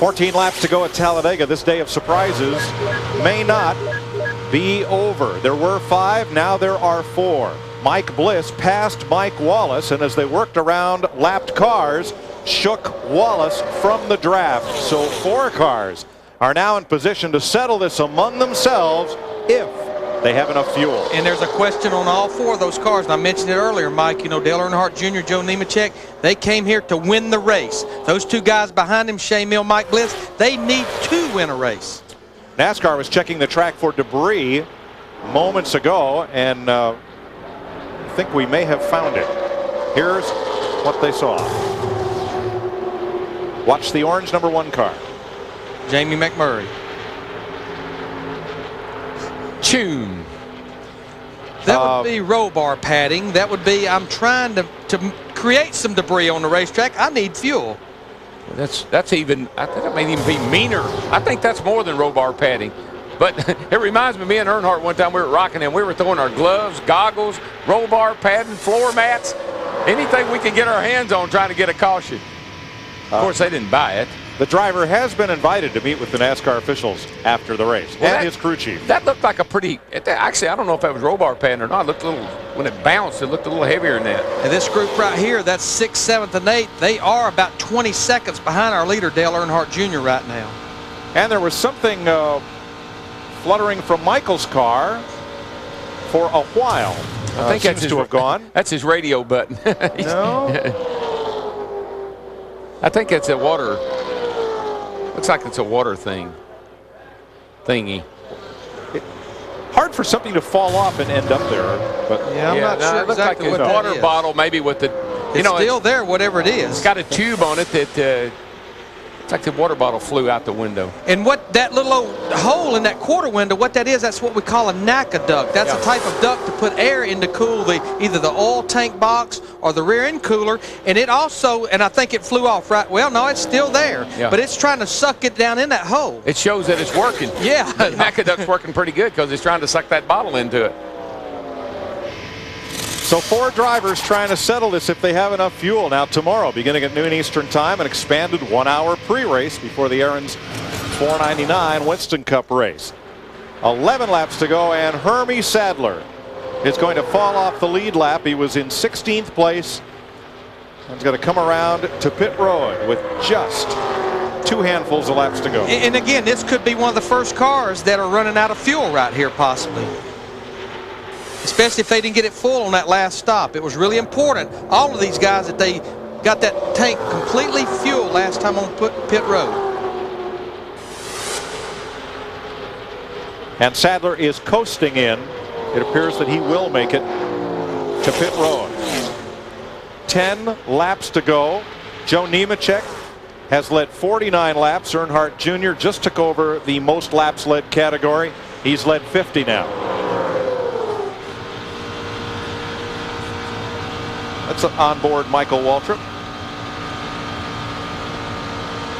14 laps to go at Talladega. This day of surprises may not be over. There were 5, now there are 4. Mike Bliss passed Mike Wallace, and as they worked around lapped cars, shook Wallace from the draft. So 4 cars are now in position to settle this among themselves if they have enough fuel. And there's a question on all 4 of those cars, and I mentioned it earlier, Mike. You know, Dale Earnhardt Jr., Joe Nemechek, they came here to win the race. Those 2 guys behind him, Shea Mill, Mike Bliss, they need to win a race. NASCAR was checking the track for debris moments ago, and I think we may have found it. Here's what they saw. Watch the orange number 1 car. Jamie McMurray. Tune. That would be roll bar padding. That would be, I'm trying to create some debris on the racetrack. I need fuel. That's even, I think it may even be meaner. I think that's more than roll bar padding. But it reminds me and Earnhardt one time we were rocking and we were throwing our gloves, goggles, roll bar padding, floor mats, anything we could get our hands on trying to get a caution. Of course, they didn't buy it. The driver has been invited to meet with the NASCAR officials after the race, and his crew chief. That looked like a pretty, actually, I don't know if that was roll bar padding or not. It looked a little, when it bounced, it looked a little heavier than that. And this group right here, that's 6th, 7th, and 8th. They are about 20 seconds behind our leader, Dale Earnhardt Jr. right now. And there was something fluttering from Michael's car for a while. I think that's to have gone. That's his radio button. No. I think it's a water. Looks like it's a water thingy. Hard for something to fall off and end up there, but yeah, I'm not sure it looks exactly like what a water that is. Bottle, maybe with the. It's still there, whatever it is. It's got a tube on it that. It's like the water bottle flew out the window. And what that little old hole in that quarter window, what that is, that's what we call a NACA duct. That's a type of duct to put air in to cool either the oil tank box or the rear end cooler. And it also, and I think it flew off, right? Well, no, it's still there, but it's trying to suck it down in that hole. It shows that it's working. Yeah. The NACA duct's working pretty good because it's trying to suck that bottle into it. So 4 drivers trying to settle this if they have enough fuel. Now tomorrow, beginning at noon Eastern time, an expanded 1-hour pre-race before the Aaron's 499 Winston Cup race. 11 laps to go, and Hermie Sadler is going to fall off the lead lap. He was in 16th place. He's going to come around to pit road with just 2 handfuls of laps to go. And again, this could be one of the first cars that are running out of fuel right here, possibly. Especially if they didn't get it full on that last stop. It was really important, all of these guys, that they got that tank completely fueled last time on pit road. And Sadler is coasting in. It appears that he will make it to pit road. 10 laps to go. Joe Nemechek has led 49 laps. Earnhardt Jr. just took over the most laps led category. He's led 50 now. That's on board Michael Waltrip.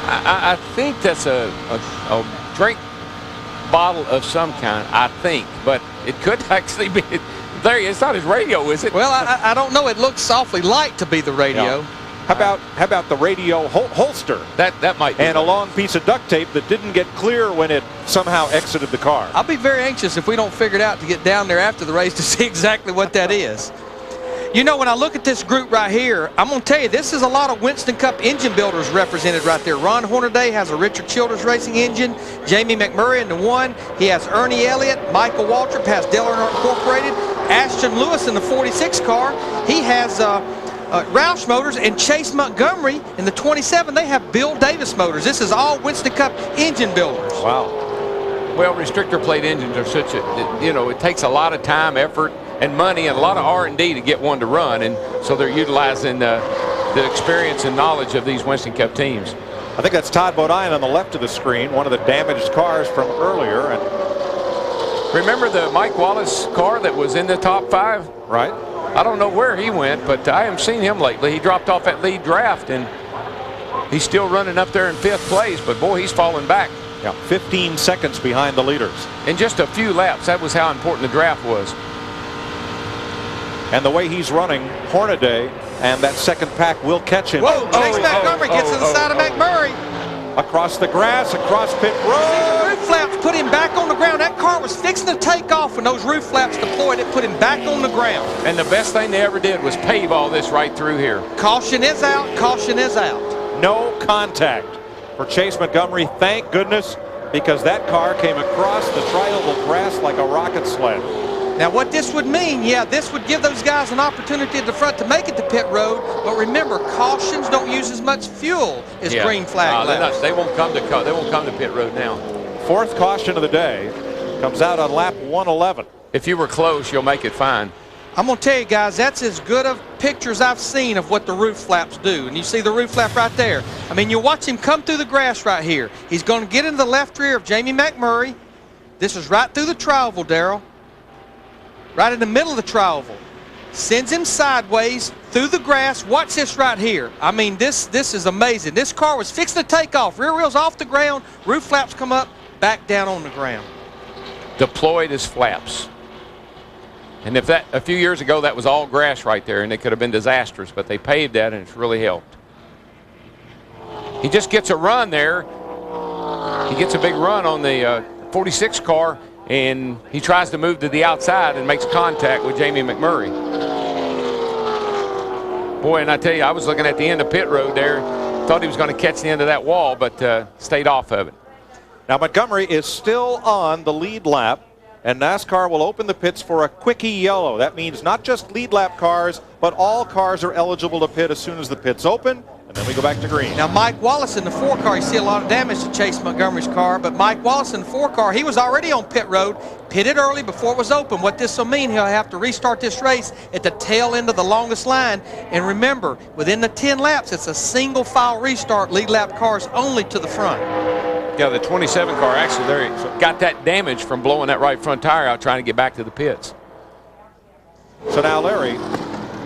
I think that's a drink bottle of some kind, I think, but it could actually be. There, it's not his radio, is it? Well, I don't know. It looks awfully light to be the radio. Yeah. How about the radio holster? That might be. And a long piece of duct tape that didn't get clear when it somehow exited the car. I'll be very anxious if we don't figure it out to get down there after the race to see exactly what that is. You know, when I look at this group right here, I'm going to tell you, this is a lot of Winston Cup engine builders represented right there. Ron Hornaday has a Richard Childress Racing engine. Jamie McMurray in the 1. He has Ernie Elliott. Michael Waltrip has Dale Earnhardt Incorporated. Ashton Lewis in the 46 car. He has Roush Motors. And Chase Montgomery in the 27. They have Bill Davis Motors. This is all Winston Cup engine builders. Wow. Well, restrictor plate engines are such a, you know, it takes a lot of time, effort, and money and a lot of R&D to get one to run, and so they're utilizing the experience and knowledge of these Winston Cup teams. I think that's Todd Bodine on the left of the screen, one of the damaged cars from earlier. And remember the Mike Wallace car that was in the top 5? Right. I don't know where he went, but I haven't seen him lately. He dropped off that lead draft, and he's still running up there in 5th place, but boy, he's falling back. Yeah, 15 seconds behind the leaders. In just a few laps, that was how important the draft was. And the way he's running, Hornaday and that second pack will catch him. Whoa, Chase Montgomery gets to the side of McMurray. across the grass, across pit road. Roof flaps put him back on the ground. That car was fixing to take off when those roof flaps deployed. It put him back on the ground. And the best thing they ever did was pave all this right through here. Caution is out. Caution is out. No contact for Chase Montgomery, thank goodness, because that car came across the tri-oval grass like a rocket sled. Now what this would mean, yeah, this would give those guys an opportunity at the front to make it to pit road, but remember, cautions don't use as much fuel as green flag laps. They won't come to pit road now. Fourth caution of the day comes out on lap 111. If you were close, you'll make it fine. I'm going to tell you guys, that's as good of pictures I've seen of what the roof flaps do. And you see the roof flap right there. I mean, you watch him come through the grass right here. He's going to get into the left rear of Jamie McMurray. This is right through the tri-oval, Darrell. Right in the middle of the tri-oval. Sends him sideways through the grass. Watch this right here. I mean, this is amazing. This car was fixing to take off. Rear wheels off the ground. Roof flaps come up, back down on the ground. Deployed as flaps. And if that, a few years ago, that was all grass right there, and it could have been disastrous, but they paved that, and it's really helped. He just gets a run there. He gets a big run on the 46 car, and he tries to move to the outside and makes contact with Jamie McMurray. Boy, and I tell you, I was looking at the end of pit road there, thought he was going to catch the end of that wall, but stayed off of it. Now Montgomery is still on the lead lap, and NASCAR will open the pits for a quickie yellow. That means not just lead lap cars, but all cars are eligible to pit as soon as the pits open, and then we go back to green. Now Mike Wallace in the 4 car, you see a lot of damage to Chase Montgomery's car, but Mike Wallace in the 4 car, he was already on pit road, pitted early before it was open. What this will mean, he'll have to restart this race at the tail end of the longest line. And remember, within the 10 laps, it's a single file restart, lead lap cars only to the front. Yeah, the 27 car actually there got that damage from blowing that right front tire out trying to get back to the pits. So now, Larry,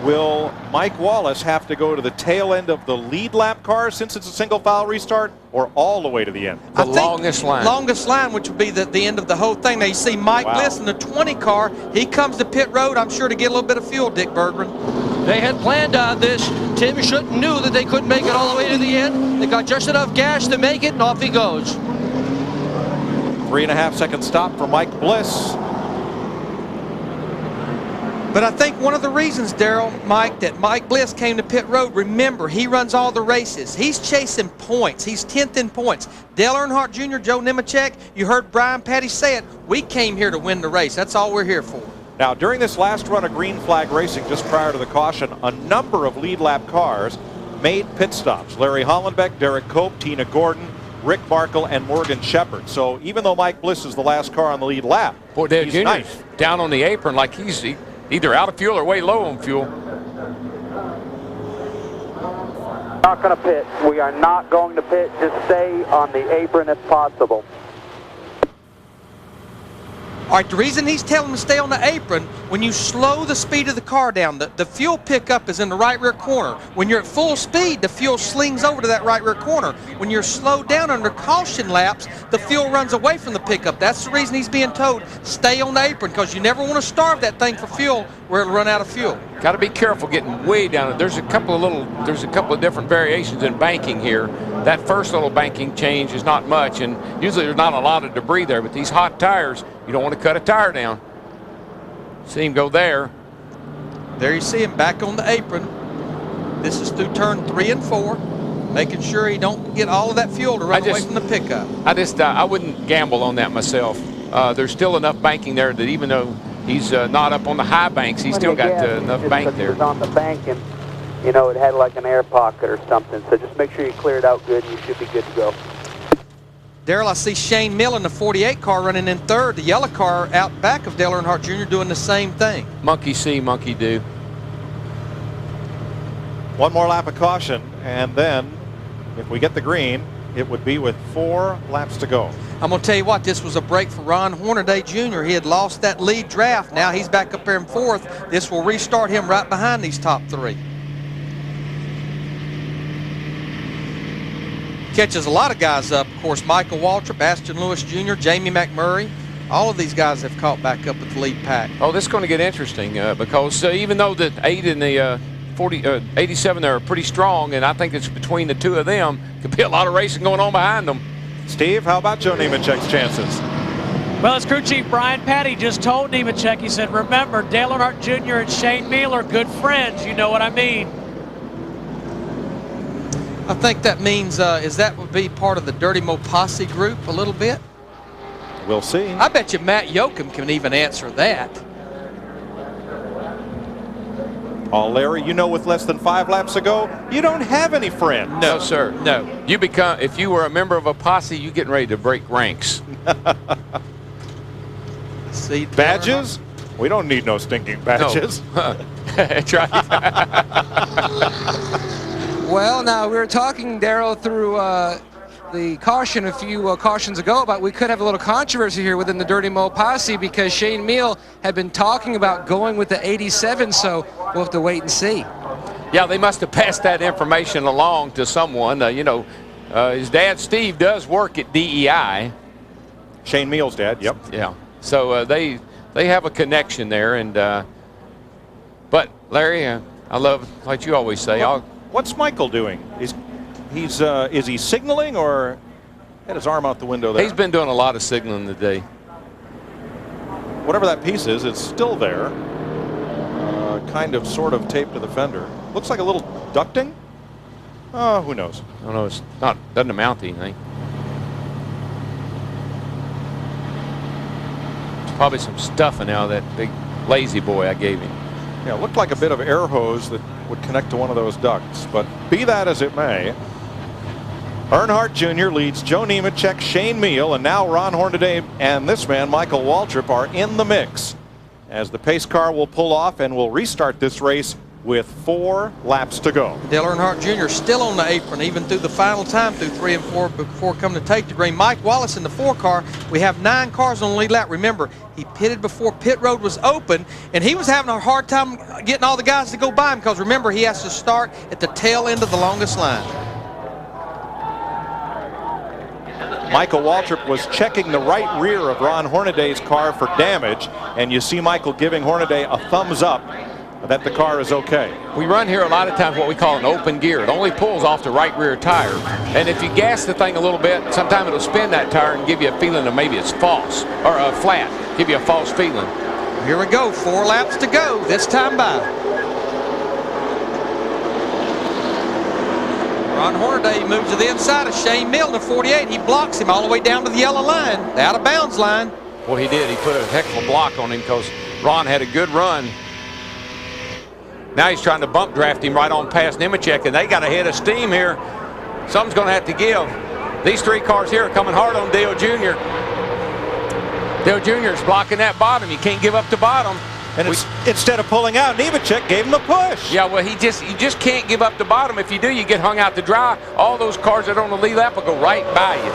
will Mike Wallace have to go to the tail end of the lead lap car since it's a single file restart, or all the way to the end? The longest line. Longest line, which would be the end of the whole thing. Now you see Mike Bliss in the 20 car. He comes to pit road, I'm sure, to get a little bit of fuel, Dick Berggren. They had planned on this. Tim Schutt knew that they couldn't make it all the way to the end. They got just enough gas to make it, and off he goes. 3.5 second stop for Mike Bliss. But I think one of the reasons, Darrell, Mike, that Mike Bliss came to pit road, remember, he runs all the races. He's chasing points. He's 10th in points. Dale Earnhardt Jr., Joe Nemechek, you heard Brian Patty say it, we came here to win the race. That's all we're here for. Now, during this last run of green flag racing, just prior to the caution, a number of lead lap cars made pit stops. Larry Hollenbeck, Derek Cope, Tina Gordon, Rick Markle, and Morgan Shepherd. So even though Mike Bliss is the last car on the lead lap, boy, Dale he's Jr.'s ninth. down on the apron like he's either out of fuel or way low on fuel. Not going to pit. We are not going to pit. Just stay on the apron if possible. All right, the reason he's telling them to stay on the apron, when you slow the speed of the car down, the fuel pickup is in the right rear corner. When you're at full speed, the fuel slings over to that right rear corner. When you're slowed down under caution laps, the fuel runs away from the pickup. That's the reason he's being told, stay on the apron, because you never want to starve that thing for fuel where it'll run out of fuel. Got to be careful getting way down. There's a couple of different variations in banking here. That first little banking change is not much, and usually there's not a lot of debris there, but these hot tires, you don't want to cut a tire down. See him go there. There you see him back on the apron. This is through turn 3 and 4, making sure he don't get all of that fuel to run away from the pickup. I wouldn't gamble on that myself. There's still enough banking there that even though he's not up on the high banks, he's still got enough bank there. It was on the bank, and you know, it had like an air pocket or something, so just make sure you clear it out good and you should be good to go. Darrell, I see Shane Mill in the 48 car running in third. The yellow car out back of Dale Earnhardt Jr. doing the same thing. Monkey see, monkey do. One more lap of caution, and then if we get the green, it would be with 4 laps to go. I'm going to tell you what, this was a break for Ron Hornaday Jr. He had lost that lead draft. Now he's back up there in 4th. This will restart him right behind these top 3. Catches a lot of guys up. Of course, Michael Waltrip, Ashton Lewis Jr., Jamie McMurray. All of these guys have caught back up with the lead pack. Oh, this is going to get interesting because even though the 8 in the 87 there are pretty strong, and I think it's between the two of them. Could be a lot of racing going on behind them. Steve, how about Joe Nemechek's chances? Well, as crew chief Brian Petty just told Nemechek, he said, remember, Dale Earnhardt Jr. and Shane Meal are good friends. You know what I mean? I think that means, that would be part of the Dirty Mo Posse group a little bit? We'll see. I bet you Matt Yoakum can even answer that. Oh, Larry, you know with less than 5 laps to go, you don't have any friends. No, sir. No. You become, if you were a member of a posse, you getting ready to break ranks. See, badges? We don't need no stinking badges. No. That's right. Well, now we were talking, Darrell, through the caution a few cautions ago about we could have a little controversy here within the Dirty Mo Posse because Shane Meal had been talking about going with the 87, so we'll have to wait and see. Yeah, they must have passed that information along to someone. His dad, Steve, does work at DEI. Shane Meal's dad, yep. Yeah. So they have a connection there. And but, Larry, I love, like you always say, what's Michael doing? Is he signaling or had his arm out the window there? He's been doing a lot of signaling today. Whatever that piece is, it's still there. Kind of sort of taped to the fender. Looks like a little ducting. Oh, who knows? I don't know. It's not, doesn't amount to anything. It's probably some stuffing out of that big lazy boy I gave him. Yeah, it looked like a bit of air hose that would connect to one of those ducts, but be that as it may, Earnhardt Jr. leads Joe Nemechek, Shane Meal, and now Ron Hornaday and this man, Michael Waltrip, are in the mix as the pace car will pull off and will restart this race with 4 laps to go. Dale Earnhardt Jr. still on the apron, even through the final time through 3 and 4 before coming to take the green. Mike Wallace in the 4 car. We have 9 cars on the lead lap. Remember, he pitted before pit road was open, and he was having a hard time getting all the guys to go by him because, remember, he has to start at the tail end of the longest line. Michael Waltrip was checking the right rear of Ron Hornaday's car for damage, and you see Michael giving Hornaday a thumbs up that the car is okay. We run here a lot of times what we call an open gear. It only pulls off the right rear tire. And if you gas the thing a little bit, sometimes it'll spin that tire and give you a feeling that maybe it's false or flat. Give you a false feeling. Here we go. 4 laps to go. This time by. Ron Hornaday moves to the inside of Shane Meal in the 48. He blocks him all the way down to the yellow line, the out of bounds line. Well, he did. He put a heck of a block on him because Ron had a good run. Now he's trying to bump draft him right on past Nemechek, and they got a head of steam here. Something's going to have to give. These 3 cars here are coming hard on Dale Jr. Dale Jr. is blocking that bottom. You can't give up the bottom. And instead of pulling out, Nemechek gave him a push. Yeah, well, you just can't give up the bottom. If you do, you get hung out to dry. All those cars that are on the lead lap will go right by you.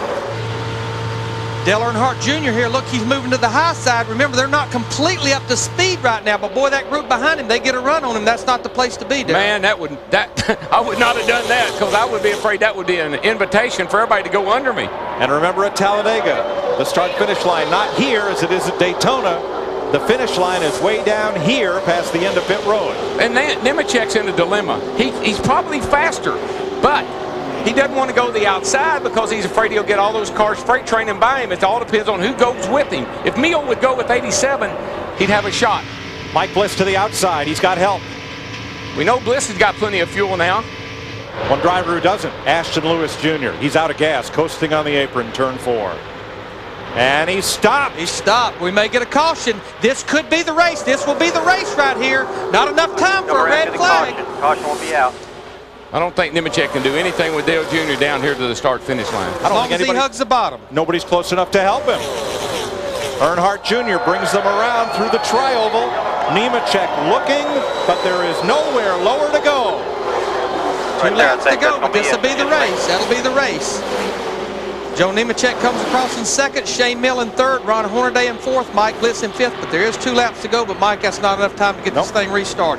Dale Earnhardt Jr. here, look, he's moving to the high side. Remember, they're not completely up to speed right now, but boy, that group behind him, they get a run on him. That's not the place to be, Dale. Man, I would not have done that because I would be afraid that would be an invitation for everybody to go under me. And remember at Talladega, the start-finish line, not here as it is at Daytona. The finish line is way down here past the end of pit road. And Nemechek's in a dilemma. He's probably faster, but he doesn't want to go to the outside because he's afraid he'll get all those cars freight training by him. It all depends on who goes with him. If Meal would go with 87, he'd have a shot. Mike Bliss to the outside. He's got help. We know Bliss has got plenty of fuel now. One driver who doesn't, Ashton Lewis Jr. He's out of gas, coasting on the apron, turn 4. And he stopped. He stopped. We may get a caution. This could be the race. This will be the race right here. Not enough time for a red flag. Caution will be out. I don't think Nemechek can do anything with Dale Jr. down here to the start-finish line. As long as he hugs the bottom. Nobody's close enough to help him. Earnhardt Jr. brings them around through the tri-oval. Nemechek looking, but there is nowhere lower to go. 2 laps to go, but this will be the race. That'll be the race. Joe Nemechek comes across in 2nd, Shane Meal in 3rd, Ron Hornaday in 4th, Mike Bliss in 5th, but there is 2 laps to go, but Mike, that's not enough time to get this thing restarted.